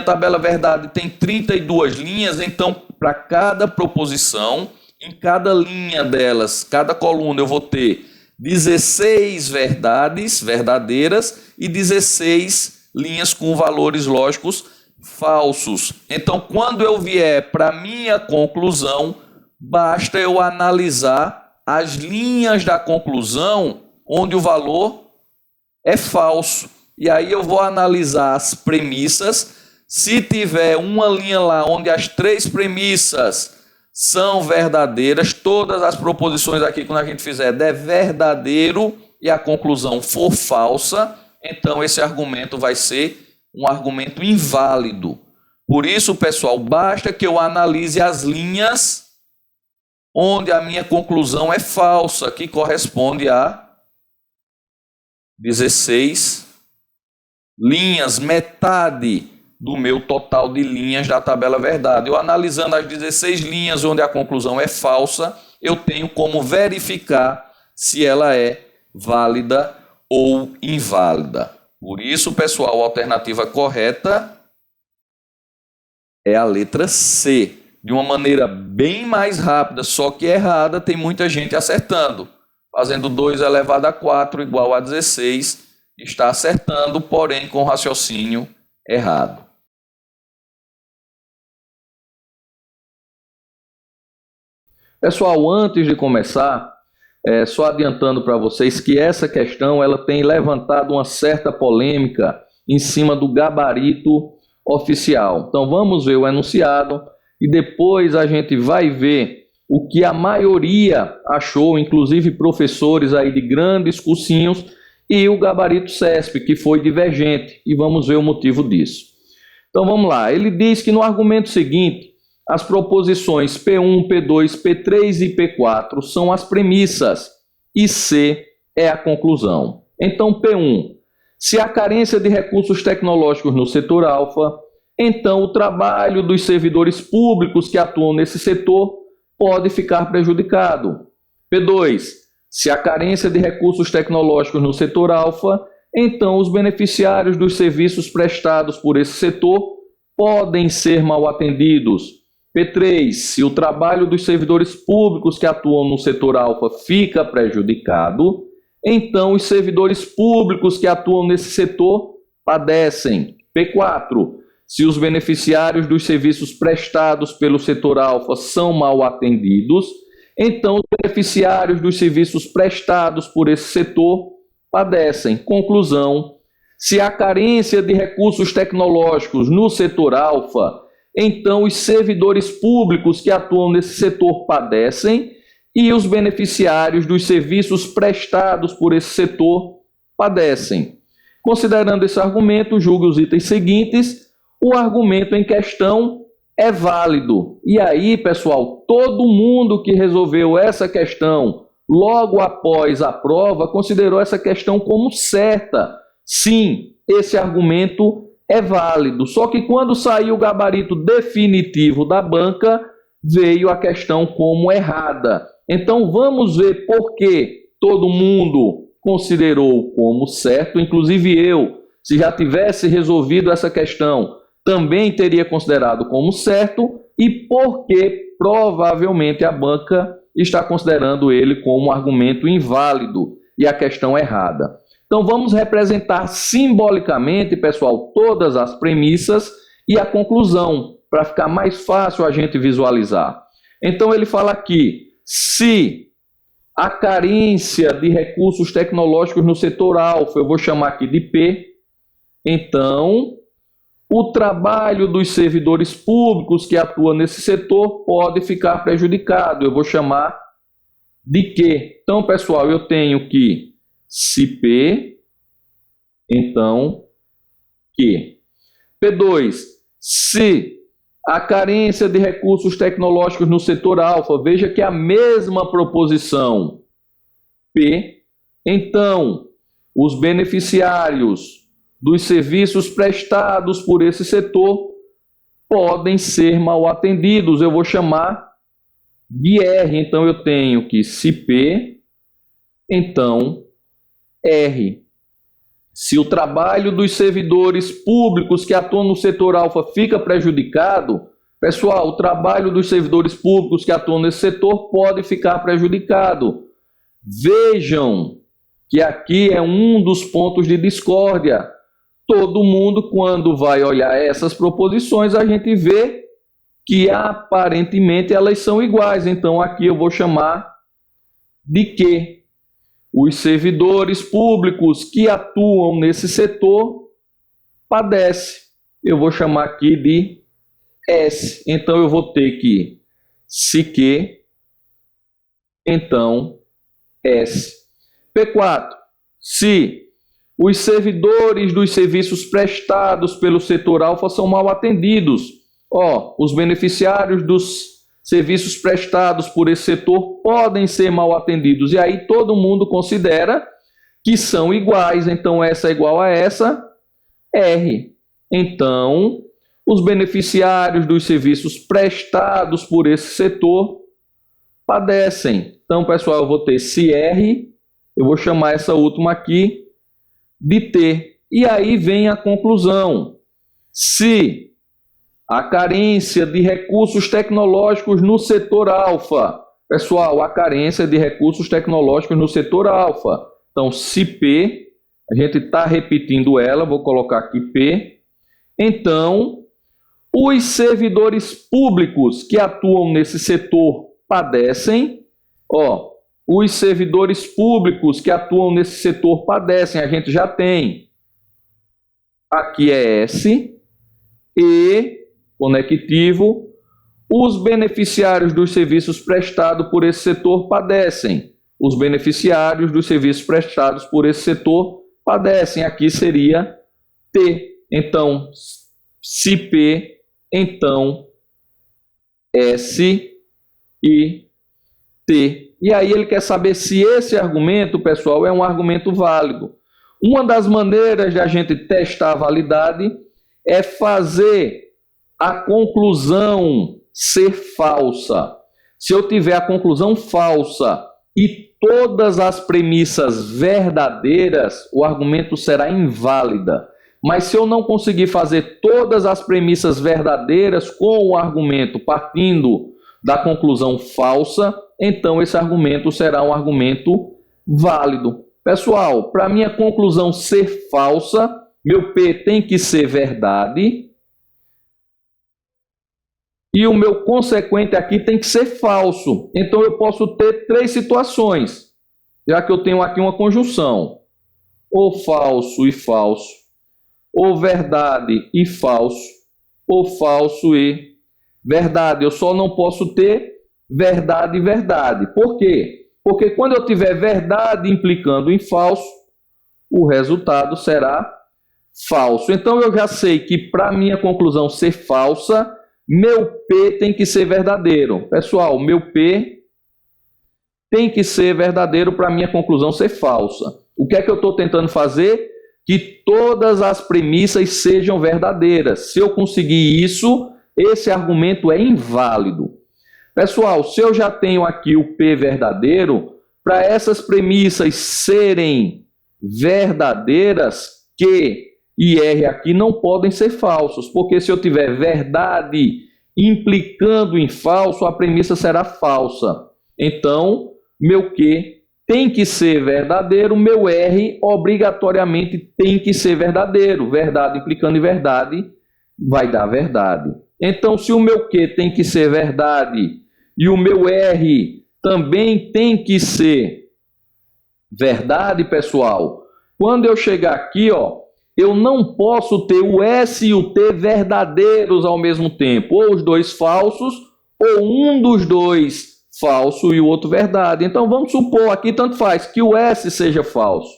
tabela verdade tem 32 linhas, então para cada proposição, em cada linha delas, cada coluna eu vou ter 16 verdades verdadeiras e 16 linhas com valores lógicos falsos. Então, quando eu vier para minha conclusão, basta eu analisar as linhas da conclusão onde o valor é falso. E aí eu vou analisar as premissas. Se tiver uma linha lá onde as 3 premissas são verdadeiras, todas as proposições aqui, quando a gente fizer der verdadeiro e a conclusão for falsa, então esse argumento vai ser um argumento inválido. Por isso, pessoal, basta que eu analise as linhas onde a minha conclusão é falsa, que corresponde a 16 linhas, metade do meu total de linhas da tabela verdade. Eu analisando as 16 linhas onde a conclusão é falsa, eu tenho como verificar se ela é válida ou inválida. Por isso, pessoal, a alternativa correta é a letra C. De uma maneira bem mais rápida, só que errada, tem muita gente acertando. Fazendo 2 elevado a 4 igual a 16, está acertando, porém com raciocínio errado. Pessoal, antes de começar, só adiantando para vocês que essa questão ela tem levantado uma certa polêmica em cima do gabarito oficial. Então vamos ver o enunciado e depois a gente vai ver o que a maioria achou, inclusive professores aí de grandes cursinhos, e o gabarito CESP, que foi divergente, e vamos ver o motivo disso. Então vamos lá, ele diz que no argumento seguinte, as proposições P1, P2, P3 e P4 são as premissas e C é a conclusão. Então, P1, se há carência de recursos tecnológicos no setor alfa, então o trabalho dos servidores públicos que atuam nesse setor pode ficar prejudicado. P2, se há carência de recursos tecnológicos no setor alfa, então os beneficiários dos serviços prestados por esse setor podem ser mal atendidos. P3, se o trabalho dos servidores públicos que atuam no setor alfa fica prejudicado, então os servidores públicos que atuam nesse setor padecem. P4, se os beneficiários dos serviços prestados pelo setor alfa são mal atendidos, então os beneficiários dos serviços prestados por esse setor padecem. Conclusão, se há carência de recursos tecnológicos no setor alfa, então os servidores públicos que atuam nesse setor padecem e os beneficiários dos serviços prestados por esse setor padecem. Considerando esse argumento, julgue os itens seguintes, o argumento em questão é válido. E aí, pessoal, todo mundo que resolveu essa questão logo após a prova considerou essa questão como certa. Sim, esse argumento é válido, só que quando saiu o gabarito definitivo da banca, veio a questão como errada. Então vamos ver por que todo mundo considerou como certo, inclusive eu, se já tivesse resolvido essa questão, também teria considerado como certo, e por que provavelmente a banca está considerando ele como argumento inválido e a questão errada. Então vamos representar simbolicamente, pessoal, todas as premissas e a conclusão, para ficar mais fácil a gente visualizar. Então ele fala aqui, se a carência de recursos tecnológicos no setor alfa, eu vou chamar aqui de P. Então, o trabalho dos servidores públicos que atuam nesse setor pode ficar prejudicado, eu vou chamar de Q. Então, pessoal, eu tenho que se P, então Q. P2, se a carência de recursos tecnológicos no setor alfa, veja que é a mesma proposição P, então os beneficiários dos serviços prestados por esse setor podem ser mal atendidos, eu vou chamar de R, então eu tenho que se P, então R. Se o trabalho dos servidores públicos que atuam no setor alfa fica prejudicado, pessoal, o trabalho dos servidores públicos que atuam nesse setor pode ficar prejudicado. Vejam que aqui é um dos pontos de discórdia. Todo mundo, quando vai olhar essas proposições, a gente vê que aparentemente elas são iguais. Então aqui eu vou chamar de Q. Os servidores públicos que atuam nesse setor padecem. Eu vou chamar aqui de S. Então eu vou ter que se Q, então S. P4. Se os servidores dos serviços prestados pelo setor alfa são mal atendidos, os beneficiários dos serviços prestados por esse setor podem ser mal atendidos. E aí todo mundo considera que são iguais. Então, essa é igual a essa, R. Então, os beneficiários dos serviços prestados por esse setor padecem. Então, pessoal, eu vou ter se R, eu vou chamar essa última aqui de T. E aí vem a conclusão. Se a carência de recursos tecnológicos no setor alfa. Pessoal, a carência de recursos tecnológicos no setor alfa. Então, se P, a gente está repetindo ela, vou colocar aqui P. Então, os servidores públicos que atuam nesse setor padecem. Os servidores públicos que atuam nesse setor padecem. A gente já tem. Aqui é S. E conectivo, os beneficiários dos serviços prestados por esse setor padecem. Os beneficiários dos serviços prestados por esse setor padecem. Aqui seria T. Então, se P, então S e T. E aí ele quer saber se esse argumento, pessoal, é um argumento válido. Uma das maneiras de a gente testar a validade é fazer a conclusão ser falsa. Se eu tiver a conclusão falsa e todas as premissas verdadeiras, o argumento será inválida. Mas se eu não conseguir fazer todas as premissas verdadeiras com o argumento partindo da conclusão falsa, então esse argumento será um argumento válido. Pessoal, para minha conclusão ser falsa, meu P tem que ser verdade. E o meu consequente aqui tem que ser falso. Então eu posso ter três situações, já que eu tenho aqui uma conjunção. Ou falso e falso, ou verdade e falso, ou falso e verdade. Eu só não posso ter verdade e verdade. Por quê? Porque quando eu tiver verdade implicando em falso, o resultado será falso. Então eu já sei que para minha conclusão ser falsa, meu P tem que ser verdadeiro. Pessoal, meu P tem que ser verdadeiro para minha conclusão ser falsa. O que é que eu estou tentando fazer? Que todas as premissas sejam verdadeiras. Se eu conseguir isso, esse argumento é inválido. Pessoal, se eu já tenho aqui o P verdadeiro, para essas premissas serem verdadeiras, Q e R aqui não podem ser falsos, porque se eu tiver verdade implicando em falso, a premissa será falsa. Então, meu Q tem que ser verdadeiro, meu R obrigatoriamente tem que ser verdadeiro. Verdade implicando em verdade vai dar verdade. Então, se o meu Q tem que ser verdade e o meu R também tem que ser verdade, pessoal. Quando eu chegar aqui, ó, eu não posso ter o S e o T verdadeiros ao mesmo tempo, ou os dois falsos, ou um dos dois falso e o outro verdade. Então vamos supor aqui, tanto faz, que o S seja falso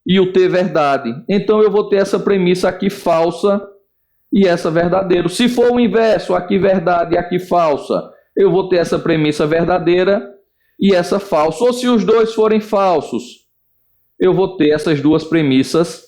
e o T verdade. Então eu vou ter essa premissa aqui falsa e essa verdadeira. Se for o inverso, aqui verdade e aqui falsa, eu vou ter essa premissa verdadeira e essa falsa. Ou se os dois forem falsos, eu vou ter essas duas premissas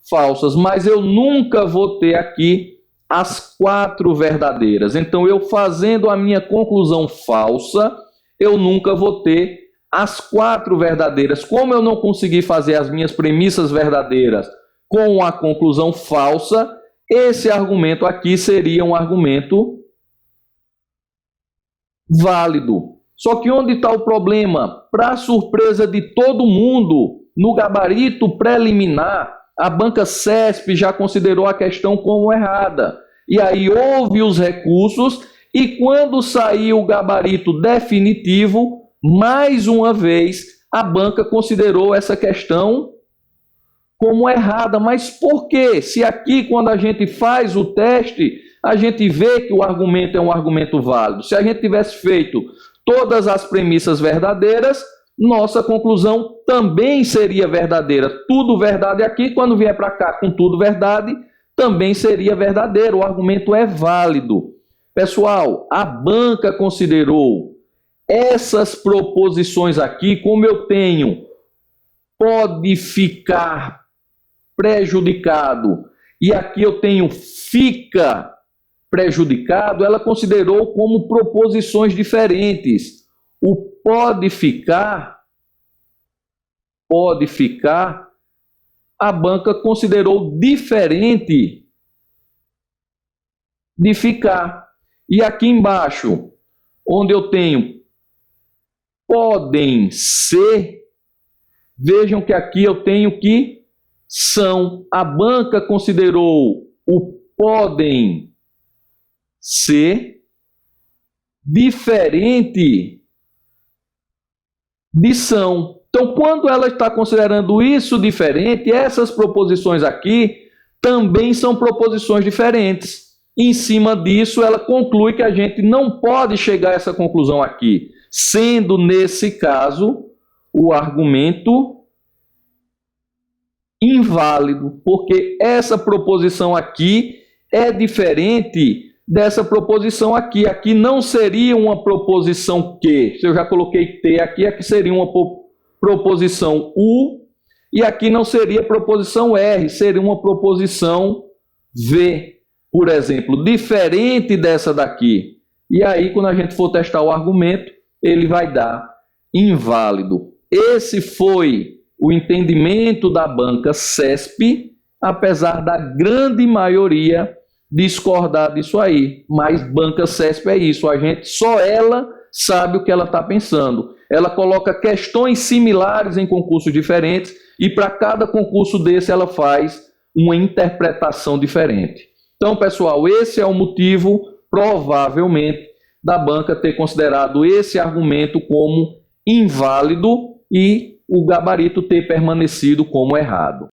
falsas, mas eu nunca vou ter aqui as 4 verdadeiras. Então, eu fazendo a minha conclusão falsa, eu nunca vou ter as 4 verdadeiras. Como eu não consegui fazer as minhas premissas verdadeiras com a conclusão falsa, esse argumento aqui seria um argumento válido. Só que onde está o problema? Para surpresa de todo mundo, no gabarito preliminar, a banca CESP já considerou a questão como errada. E aí houve os recursos e quando saiu o gabarito definitivo, mais uma vez, a banca considerou essa questão como errada. Mas por quê? Se aqui, quando a gente faz o teste, a gente vê que o argumento é um argumento válido. Se a gente tivesse feito todas as premissas verdadeiras, nossa conclusão também seria verdadeira. Tudo verdade aqui, quando vier para cá com tudo verdade, também seria verdadeiro. O argumento é válido. Pessoal, a banca considerou essas proposições aqui, como eu tenho pode ficar prejudicado e aqui eu tenho fica prejudicado, ela considerou como proposições diferentes. O pode ficar, a banca considerou diferente de ficar. E aqui embaixo, onde eu tenho podem ser, vejam que aqui eu tenho que são. A banca considerou o podem ser diferente de são. Então, quando ela está considerando isso diferente, essas proposições aqui também são proposições diferentes. Em cima disso, ela conclui que a gente não pode chegar a essa conclusão aqui, sendo, nesse caso, o argumento inválido, porque essa proposição aqui é diferente dessa proposição aqui. Aqui não seria uma proposição Q. Se eu já coloquei T aqui, aqui seria uma proposição U, e aqui não seria proposição R, seria uma proposição V, por exemplo, diferente dessa daqui. E aí, quando a gente for testar o argumento, ele vai dar inválido. Esse foi o entendimento da banca CESP, apesar da grande maioria discordar disso aí. Mas banca CESP é isso, a gente, só ela sabe o que ela está pensando. Ela coloca questões similares em concursos diferentes e para cada concurso desse ela faz uma interpretação diferente. Então, pessoal, esse é o motivo, provavelmente, da banca ter considerado esse argumento como inválido e o gabarito ter permanecido como errado.